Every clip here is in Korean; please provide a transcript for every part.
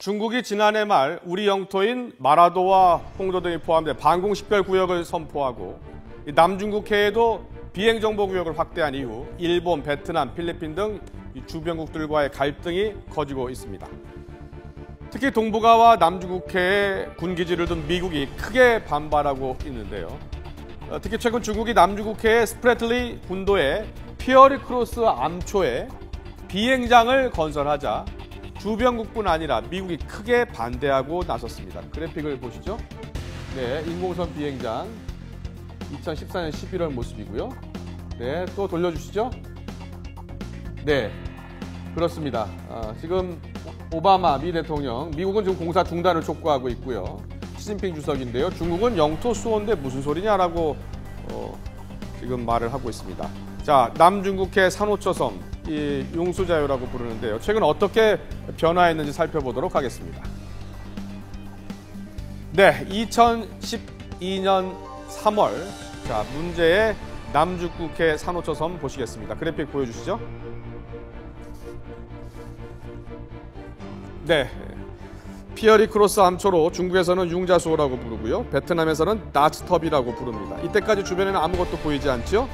중국이 지난해 말 우리 영토인 마라도와 홍도 등이 포함된 반공식별구역을 선포하고 남중국해에도 비행정보구역을 확대한 이후 일본, 베트남, 필리핀 등 주변국들과의 갈등이 커지고 있습니다. 특히 동북아와 남중국해에 군기지를 둔 미국이 크게 반발하고 있는데요. 특히 최근 중국이 남중국해의 스프래틀리 군도의 피어리 크로스 암초에 비행장을 건설하자 주변국뿐 아니라 미국이 크게 반대하고 나섰습니다. 그래픽을 보시죠. 네, 인공섬 비행장 2014년 11월 모습이고요. 네, 또 돌려주시죠. 네, 그렇습니다. 지금 오바마 미 대통령, 미국은 지금 공사 중단을 촉구하고 있고요. 시진핑 주석인데요. 중국은 영토 수호인데 무슨 소리냐라고 지금 말을 하고 있습니다. 자, 남중국해 산호초섬, 이 용수자유라고 부르는데요. 최근 어떻게 변화했는지 살펴보도록 하겠습니다. 네, 2012년 3월 자, 문제의 남중국해 산호초섬 보시겠습니다. 그래픽 보여주시죠. 네, 피어리 크로스 암초로 중국에서는 융자수호라고 부르고요. 베트남에서는 나츠텁이라고 부릅니다. 이때까지 주변에는 아무것도 보이지 않죠?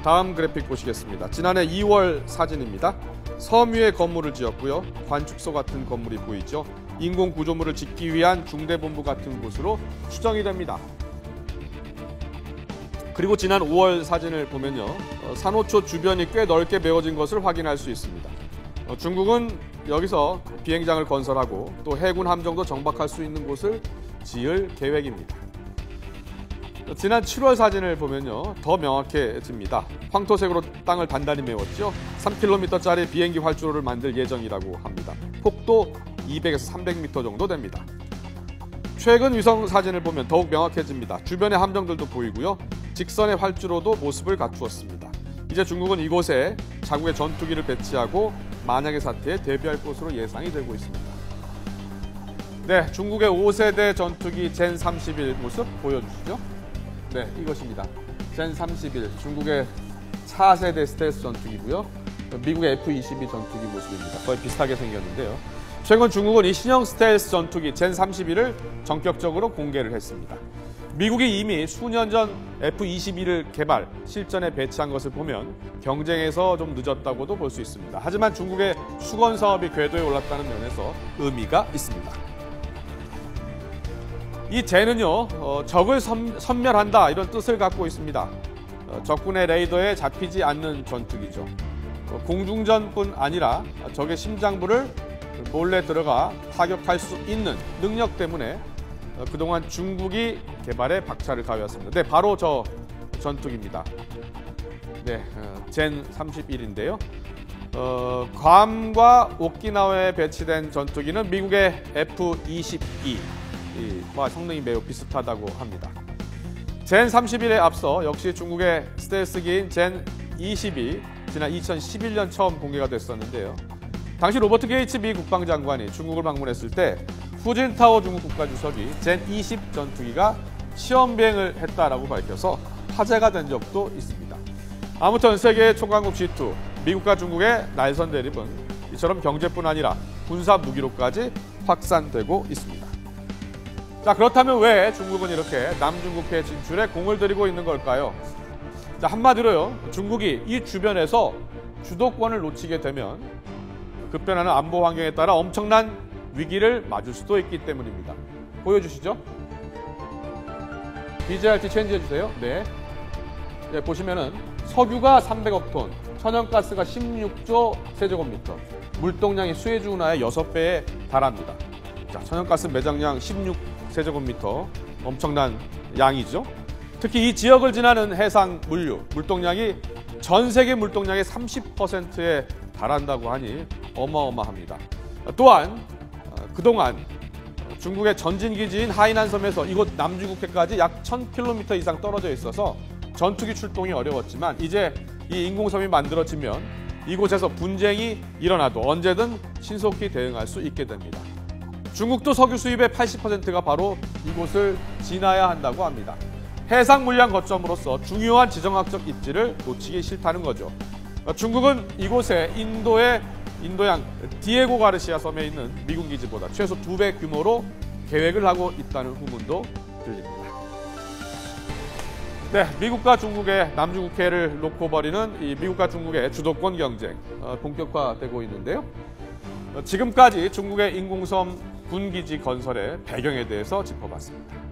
다음 그래픽 보시겠습니다. 지난해 2월 사진입니다. 섬 위에 건물을 지었고요. 관축소 같은 건물이 보이죠. 인공 구조물을 짓기 위한 중대본부 같은 곳으로 추정이 됩니다. 그리고 지난 5월 사진을 보면요. 산호초 주변이 꽤 넓게 메워진 것을 확인할 수 있습니다. 중국은 여기서 비행장을 건설하고 또 해군 함정도 정박할 수 있는 곳을 지을 계획입니다. 지난 7월 사진을 보면요. 더 명확해집니다. 황토색으로 땅을 단단히 메웠죠. 3km짜리 비행기 활주로를 만들 예정이라고 합니다. 폭도 200에서 300m 정도 됩니다. 최근 위성 사진을 보면 더욱 명확해집니다. 주변의 함정들도 보이고요. 직선의 활주로도 모습을 갖추었습니다. 이제 중국은 이곳에 자국의 전투기를 배치하고 만약의 사태에 대비할 것으로 예상이 되고 있습니다. 네, 중국의 5세대 전투기 젠 31 모습 보여주시죠. 네, 이것입니다. 젠 31, 중국의 4세대 스텔스 전투기고요. 미국의 F-22 전투기 모습입니다. 거의 비슷하게 생겼는데요. 최근 중국은 이 신형 스텔스 전투기 젠 31을 전격적으로 공개를 했습니다. 미국이 이미 수년 전 F-22를 개발, 실전에 배치한 것을 보면 경쟁에서 좀 늦었다고도 볼 수 있습니다. 하지만 중국의 수건 사업이 궤도에 올랐다는 면에서 의미가 있습니다. 이 젠은요, 적을 섬멸한다 이런 뜻을 갖고 있습니다. 적군의 레이더에 잡히지 않는 전투기죠. 공중전뿐 아니라 적의 심장부를 몰래 들어가 타격할 수 있는 능력 때문에 그동안 중국이 개발에 박차를 가해왔습니다. 네, 바로 저 전투기입니다. 네, 젠 31인데요. 괌과 오키나와에 배치된 전투기는 미국의 F-22. 성능이 매우 비슷하다고 합니다. 젠 31에 앞서 역시 중국의 스텔스기인 젠 22, 지난 2011년 처음 공개가 됐었는데요. 당시 로버트 게이츠 미 국방장관이 중국을 방문했을 때 후진타오 중국 국가주석이 젠 20 전투기가 시험 비행을 했다라고 밝혀서 화제가 된 적도 있습니다. 아무튼 세계의 총강국 G2, 미국과 중국의 날선 대립은 이처럼 경제뿐 아니라 군사 무기로까지 확산되고 있습니다. 자, 그렇다면 왜 중국은 이렇게 남중국해 진출에 공을 들이고 있는 걸까요? 자, 한마디로요. 중국이 이 주변에서 주도권을 놓치게 되면 급변하는 안보 환경에 따라 엄청난 위기를 맞을 수도 있기 때문입니다. 보여주시죠. BJRT 체인지 해주세요. 네. 네, 보시면은 석유가 300억 톤, 천연가스가 16조 세제곱미터, 물동량이 수에즈 운하의 6배에 달합니다. 자, 천연가스 매장량 16세제곱미터, 엄청난 양이죠. 특히 이 지역을 지나는 해상 물류, 물동량이 전 세계 물동량의 30%에 달한다고 하니 어마어마합니다. 또한 그동안 중국의 전진기지인 하이난섬에서 이곳 남중국해까지 약 1000km 이상 떨어져 있어서 전투기 출동이 어려웠지만 이제 이 인공섬이 만들어지면 이곳에서 분쟁이 일어나도 언제든 신속히 대응할 수 있게 됩니다. 중국도 석유 수입의 80%가 바로 이곳을 지나야 한다고 합니다. 해상 물량 거점으로서 중요한 지정학적 입지를 놓치기 싫다는 거죠. 중국은 이곳에 인도의 인도양 디에고 가르시아 섬에 있는 미군 기지보다 최소 2배 규모로 계획을 하고 있다는 후문도 들립니다. 네, 미국과 중국의 남중국해를 놓고 벌이는 이 미국과 중국의 주도권 경쟁 본격화되고 있는데요. 지금까지 중국의 인공섬 군기지 건설의 배경에 대해서 짚어봤습니다.